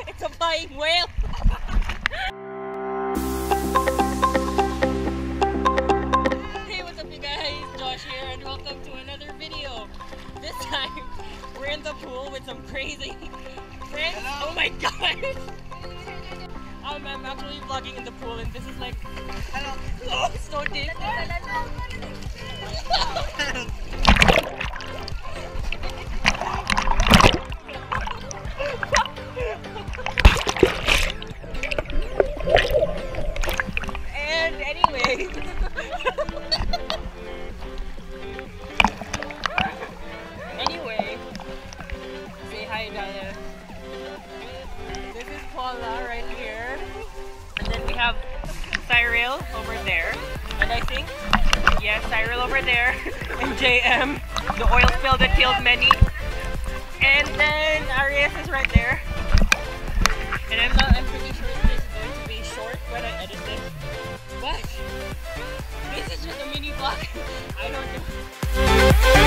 It's a flying whale! Hey, what's up you guys? Josh here and welcome to another video. This time, we're in the pool with some crazy friends. Hello. Oh my god! I'm actually vlogging in the pool and this is like... Hello! Oh, so deep! And anyway... Anyway... Say hi, Daya. This is Paula right here. And then we have Cyril over there. And I think, yes, Cyril over there. And JM, the oil spill that killed many. And then Arias is right there. And I'm pretty sure this is going to be short when I edit this. But this is just a mini vlog. I don't know.